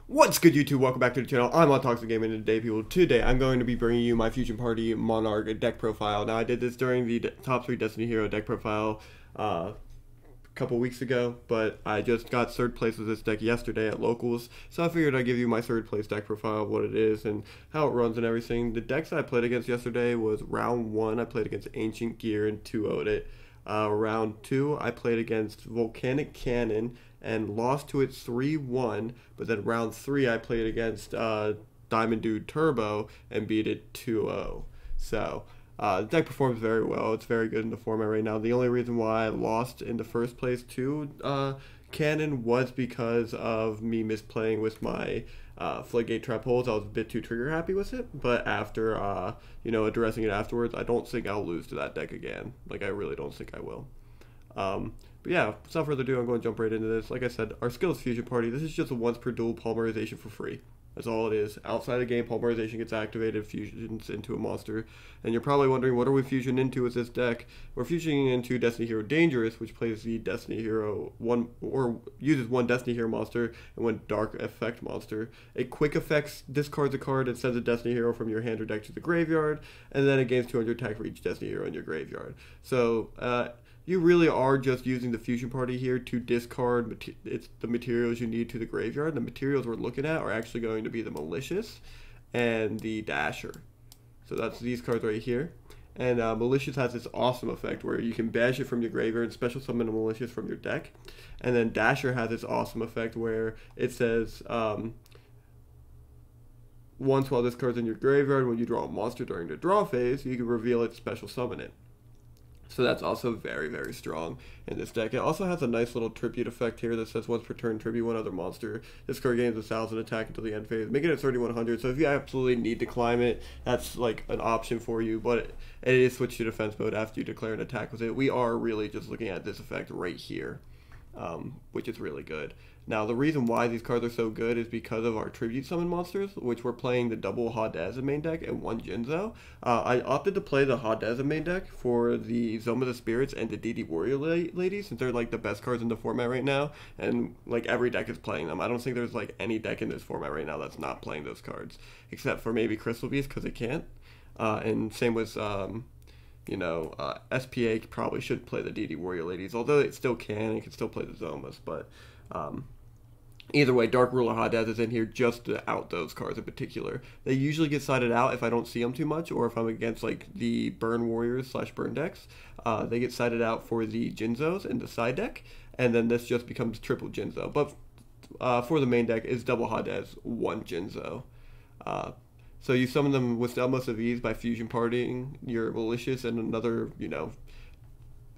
What's good, YouTube? Welcome back to the channel. I'm on Toxic Gaming, and today, people, today I'm going to be bringing you my Fusion Party Monarch deck profile. Now, I did this during the top 3 Destiny Hero deck profile a couple weeks ago, but I just got third place with this deck yesterday at Locals, so I figured I'd give you my third place deck profile, what it is, and how it runs and everything. The decks I played against yesterday was round 1, I played against Ancient Gear and 2-0'd it. Round 2, I played against Volcanic Cannon and lost to it 3-1, but then round 3 I played against Diamond Dude Turbo and beat it 2-0. So the deck performs very well. It's very good in the format right now. The only reason why I lost in the first place to Cannon was because of me misplaying with my Floodgate Trap Holes. I was a bit too trigger happy with it, but after addressing it afterwards, I don't think I'll lose to that deck again. Like, I really don't think I will. But yeah, without further ado, I'm going to jump right into this. Like I said, our Skills Fusion Party, this is just a once per duel polymerization for free. That's all it is. Outside the game, polymerization gets activated, fusions into a monster. And you're probably wondering, what are we fusioning into with this deck? We're fusioning into Destiny Hero Dangerous, which plays the Destiny Hero uses one Destiny Hero monster and one Dark Effect monster. A quick effects discards a card and sends a Destiny Hero from your hand or deck to the graveyard, and then it gains 200 attack for each Destiny Hero in your graveyard. So you really are just using the Fusion Party here to discard the materials you need to the graveyard. The materials we're looking at are actually going to be the Malicious and the Dasher. So that's these cards right here. And Malicious has this awesome effect where you can bash it from your graveyard and special summon a Malicious from your deck. And then Dasher has this awesome effect where it says, once while this card's in your graveyard, when you draw a monster during the draw phase, you can reveal it, special summon it. So that's also very, very strong in this deck. It also has a nice little tribute effect here that says once per turn, tribute one other monster. This card gains 1,000 attack until the end phase, making it 3,100. So if you absolutely need to climb it, that's like an option for you. But it is switched to defense mode after you declare an attack with it. We are really just looking at this effect right here, which is really good. Now, the reason why these cards are so good is because of our tribute summon monsters, which we're playing the double Hadeza main deck and one Jinzo. I opted to play the Hadeza main deck for the Zoma of the Spirits and the DD Warrior Ladies, since they're like the best cards in the format right now, and like every deck is playing them. I don't think there's like any deck in this format right now that's not playing those cards, except for maybe Crystal Beast because it can't. And same with SPA probably should play the DD Warrior Ladies, although it still can still play the Zomas, but either way, Dark Ruler Hadez is in here just to out those cards in particular. They usually get sided out if I don't see them too much, or if I'm against like the Burn Warriors / Burn decks. They get sided out for the Jinzos in the side deck, and then this just becomes triple Jinzo. But for the main deck, is double Hadez, one Jinzo. So you summon them with almost of ease by fusion partying your Malicious and another,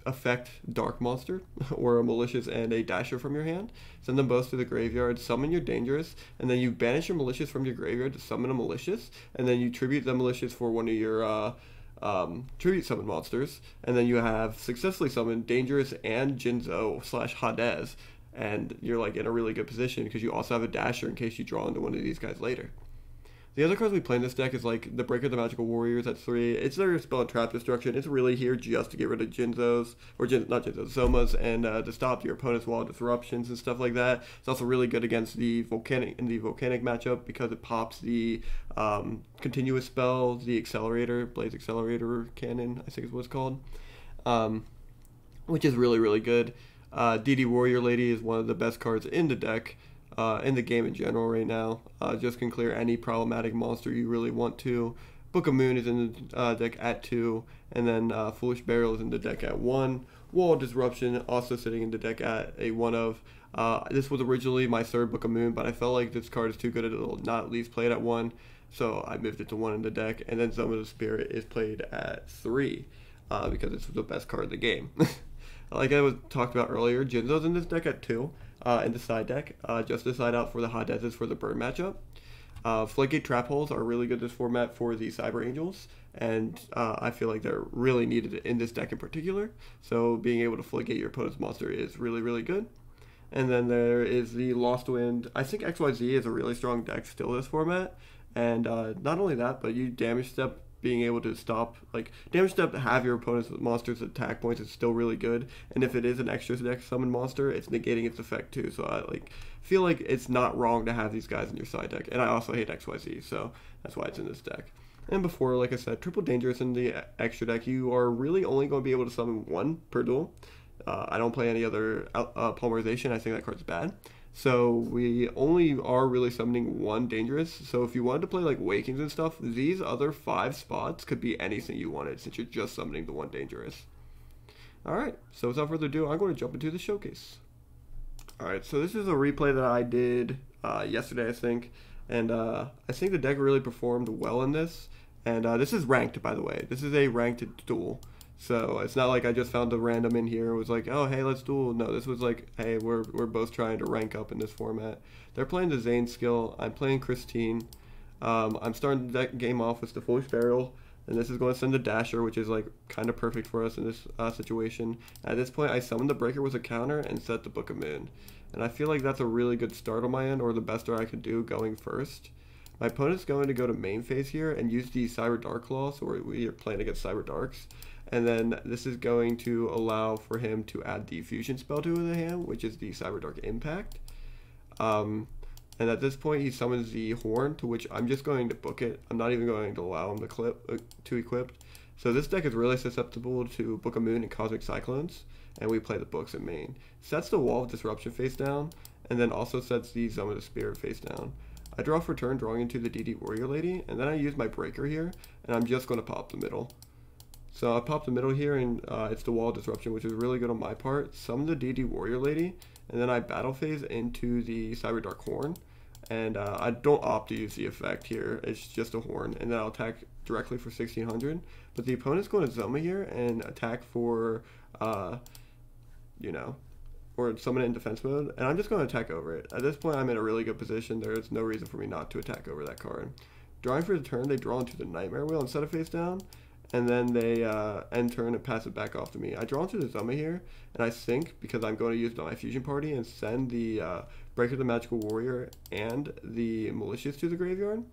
effect Dark Monster, or a Malicious and a Dasher from your hand. Send them both to the graveyard, summon your Dangerous, and then you banish your Malicious from your graveyard to summon a Malicious, and then you tribute the Malicious for one of your tribute summon monsters, and then you have successfully summoned Dangerous and Jinzo / Hadez, and you're like in a really good position because you also have a Dasher in case you draw into one of these guys later. The other cards we play in this deck is like the Break of the Magical Warriors at 3. It's their spell and trap destruction. It's really here just to get rid of Jinzos, or not Jinzos, Zomas, and to stop your opponent's wall disruptions and stuff like that. It's also really good against the Volcanic matchup because it pops the continuous spell, the Accelerator, Blaze Accelerator Cannon, I think is what it's called, which is really, really good. DD Warrior Lady is one of the best cards in the deck. In the game in general right now. Just can clear any problematic monster you really want to. Book of Moon is in the deck at 2, and then Foolish Burial is in the deck at 1. Wall of Disruption also sitting in the deck at a 1 of. This was originally my third Book of Moon, but I felt like this card is too good to not at least play it at 1, so I moved it to 1 in the deck, and then Zoma of the Spirit is played at 3, because it's the best card in the game. Like I talked about earlier, Jinzo's in this deck at 2. In the side deck, just to side out for the Hadezes for the Burn matchup. Floodgate Trap Holes are really good this format for the Cyber Angels, and I feel like they're really needed in this deck in particular. So being able to floodgate your opponent's monster is really, really good. And then there is the Lost Wind. I think XYZ is a really strong deck still this format. And not only that, but you damage step being able to stop, like, damage step to have your opponent's monster's attack points is still really good, and if it is an extra deck summon monster, it's negating its effect too, so I feel like it's not wrong to have these guys in your side deck, and I also hate XYZ, so that's why it's in this deck. And before, like I said, triple dangerous in the extra deck, you are really only going to be able to summon one per duel. I don't play any other polymerization, I think that card's bad. So we only are really summoning one dangerous. So if you wanted to play like Wakings and stuff, these other 5 spots could be anything you wanted since you're just summoning the one dangerous. Alright, so without further ado, I'm going to jump into the showcase. Alright, so this is a replay that I did yesterday, I think. And I think the deck really performed well in this. And this is ranked, by the way. This is a ranked duel. So it's not like I just found a random in here and was like, oh, hey, let's duel. No, this was like, hey, we're both trying to rank up in this format. They're playing the Zane skill. I'm playing Christine. I'm starting the game off with the Foolish Burial. And this is going to send the Dasher, which is like kind of perfect for us in this situation. At this point, I summon the Breaker with a counter and set the Book of Moon. And I feel like that's a really good start on my end, or the best start I could do going first. My opponent's going to go to main phase here and use the Cyber Dark Claw, so we are playing against Cyber Darks. And then this is going to allow for him to add the fusion spell to the hand, which is the Cyber Dark Impact. And at this point, he summons the Horn, to which I'm just going to book it. I'm not even going to allow him to equip. So this deck is really susceptible to Book of Moon and Cosmic Cyclones, and we play the books in main. Sets the Wall of Disruption face down, and then also sets the Zone of the Spirit face down. I draw for turn, drawing into the DD Warrior Lady, and then I use my Breaker here, and I'm just going to pop the middle. So I pop the middle here, and it's the Wall of Disruption, which is really good on my part. Summon the DD Warrior Lady, and then I battle phase into the Cyber Dark Horn. And I don't opt to use the effect here, it's just a Horn. And then I'll attack directly for 1600. But the opponent's going to Zoma here and attack for, you know, or summon it in defense mode. And I'm just going to attack over it. At this point, I'm in a really good position. There's no reason for me not to attack over that card. Drawing for the turn, they draw into the Nightmare Wheel instead of face down. And then they end turn and pass it back off to me. I draw into the Zoma here, and I sink because I'm going to use my Fusion Party and send the Breaker the Magical Warrior and the Malicious to the graveyard.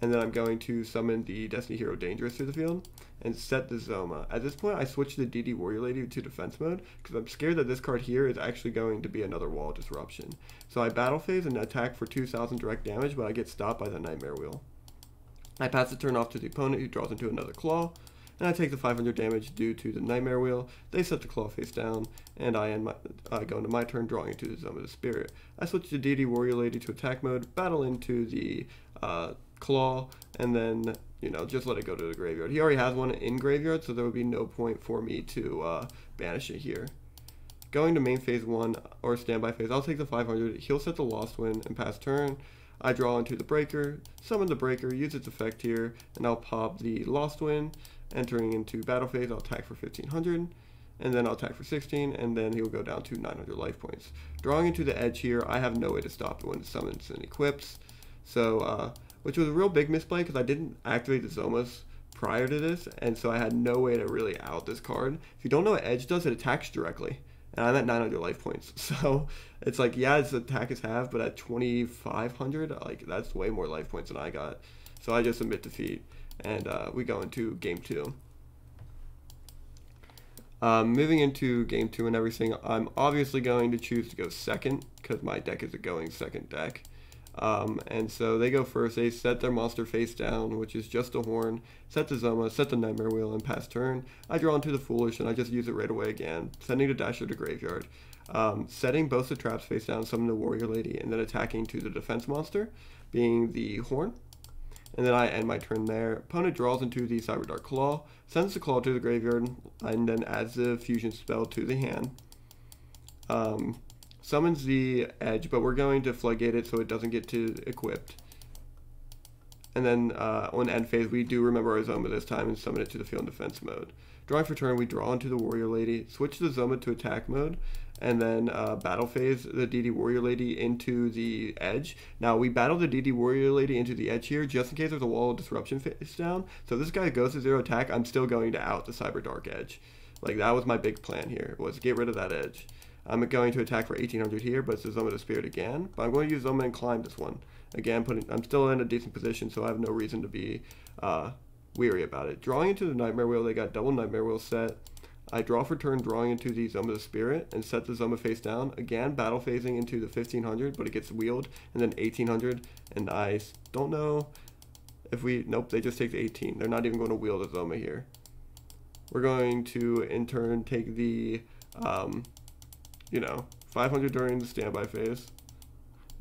And then I'm going to summon the Destiny Hero Dangerous to the field and set the Zoma. At this point, I switch the DD Warrior Lady to defense mode because I'm scared that this card here is actually going to be another Wall of Disruption. So I battle phase and attack for 2000 direct damage, but I get stopped by the Nightmare Wheel. I pass the turn off to the opponent, who draws into another Claw. And I take the 500 damage due to the Nightmare Wheel. They set the Claw face down, and I go into my turn, drawing into the Zone of the Spirit. I switch the DD Warrior Lady to attack mode, battle into the Claw, and then, you know, just let it go to the graveyard. He already has one in graveyard, so there would be no point for me to banish it here. Going to main phase 1, or standby phase, I'll take the 500, he'll set the Lost Wind, and pass turn. I draw into the Breaker, summon the Breaker, use its effect here, and I'll pop the Lost Wind. Entering into battle phase, I'll attack for 1500, and then I'll attack for 16, and then he'll go down to 900 life points. Drawing into the edge here, I have no way to stop it when it summons and equips, so, which was a real big misplay because I didn't activate the Zomas prior to this, and so I had no way to really out this card. If you don't know what edge does, it attacks directly, and I'm at 900 life points, so it's like, yeah, its attack is half, but at 2500, like, that's way more life points than I got, so I just submit defeat. And we go into game 2. Moving into game 2 and everything, I'm obviously going to choose to go second because my deck is a going second deck. And so they go first. They set their monster face down, which is just a Horn, set the Zoma, set the Nightmare Wheel, and pass turn. I draw into the Foolish, and I just use it right away again, sending the Dasher to graveyard. Setting both the traps face down, summon the Warrior Lady, and then attacking to the defense monster, being the Horn. And then I end my turn there. Opponent draws into the Cyber Dark Claw, sends the Claw to the graveyard, and then adds the fusion spell to the hand. Summons the Edge, but we're going to Floodgate it so it doesn't get too equipped. And then on end phase, we do remember our Zoma this time and summon it to the field in defense mode. Drawing for turn, we draw into the Warrior Lady, switch the Zoma to attack mode, and then battle phase the DD Warrior Lady into the edge. Now, we battle the DD Warrior Lady into the edge here, just in case there's a Wall of Disruption face down. So if this guy goes to 0 attack, I'm still going to out the Cyber Dark Edge. Like, that was my big plan here, was get rid of that edge. I'm going to attack for 1800 here, but it's the Zoma of the Spirit again. But I'm going to use Zoma and climb this one. Again, I'm still in a decent position, so I have no reason to be weary about it. Drawing into the Nightmare Wheel, they got double Nightmare Wheel set. I draw for turn, drawing into the Zoma of the Spirit, and set the Zoma face down. Again, battle phasing into the 1500, but it gets wheeled, and then 1800, and I don't know if we... Nope, they just take the 18. They're not even going to wheel the Zoma here. We're going to, in turn, take the, 500 during the standby phase,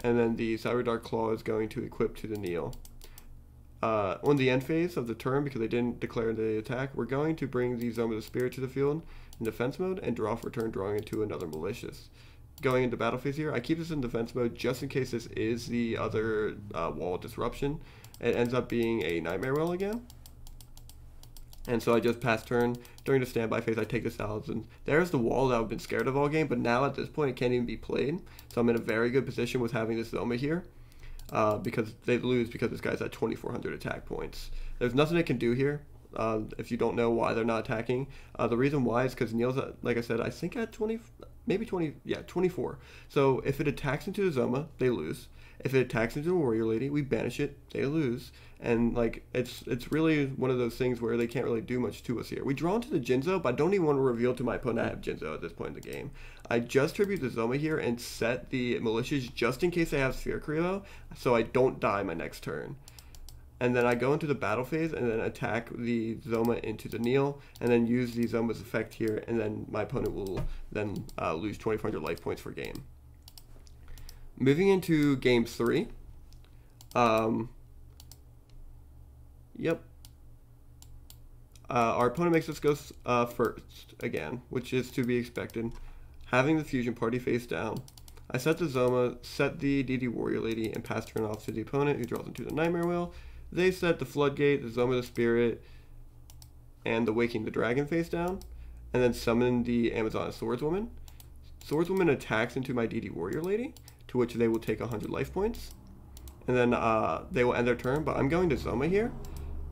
and then the Cyber Dark Claw is going to equip to the Kneel. On the end phase of the turn, because they didn't declare the attack, we're going to bring the Zoma of the Spirit to the field in defense mode and draw for turn, drawing into another Malicious. Going into battle phase here, I keep this in defense mode just in case this is the other Wall of Disruption. It ends up being a Nightmare Wheel again. And so I just pass turn. During the standby phase, I take this out, and there's the wall that I've been scared of all game, but now at this point it can't even be played. So I'm in a very good position with having this Zoma here. Because they lose because this guy's at 2400 attack points. There's nothing they can do here if you don't know why they're not attacking. The reason why is because Neil's at, like I said, I think at 20, maybe 20, yeah, 24. So if it attacks into the Zoma, they lose. If it attacks into the Warrior Lady, we banish it, they lose. And like it's really one of those things where they can't really do much to us here. We draw into the Jinzo, but I don't even want to reveal to my opponent I have Jinzo at this point in the game. I just tribute the Zoma here and set the Militias just in case I have Sphere Creo, so I don't die my next turn. And then I go into the battle phase and then attack the Zoma into the Kneel, and then use the Zoma's effect here, and then my opponent will then lose 2400 life points for game. Moving into game 3. Our opponent makes us go first again, which is to be expected. Having the Fusion Party face down, I set the Zoma, set the DD Warrior Lady, and pass turn off to the opponent who draws into the Nightmare Wheel. They set the Floodgate, the Zoma of the Spirit, and the Waking the Dragon face down, and then summon the Amazon Swordswoman. Swordswoman attacks into my DD Warrior Lady, to which they will take 100 life points. And then they will end their turn, but I'm going to Zoma here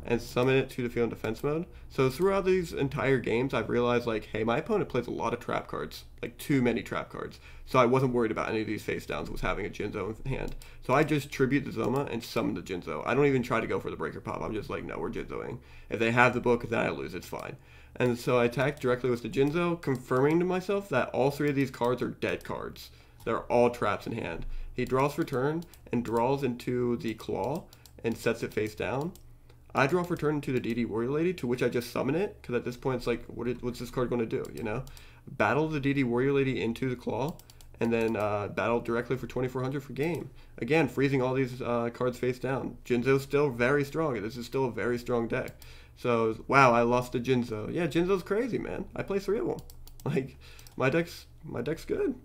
and summon it to the field in defense mode. So throughout these entire games, I've realized, like, hey, my opponent plays a lot of trap cards, like too many trap cards. So I wasn't worried about any of these face downs with having a Jinzo in hand. So I just tribute the Zoma and summon the Jinzo. I don't even try to go for the Breaker Pop. I'm just like, no, we're Jinzoing. If they have the book, then I lose, it's fine. And so I attack directly with the Jinzo, confirming to myself that all 3 of these cards are dead cards. They're all traps in hand. He draws for turn and draws into the Claw and sets it face down. I draw for turn into the DD Warrior Lady, to which I just summon it, because at this point it's like, what's this card going to do, you know? Battle the DD Warrior Lady into the Claw, and then battle directly for 2400 for game. Again, freezing all these cards face down. Jinzo's still very strong. This is still a very strong deck. So, wow, I lost to Jinzo. Yeah, Jinzo's crazy, man. I play 3 of them. Like, my deck's good.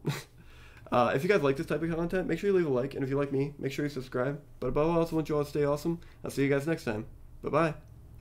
If you guys like this type of content, make sure you leave a like, and if you like me, make sure you subscribe. But above all else, I want you all to stay awesome. I'll see you guys next time. Bye-bye.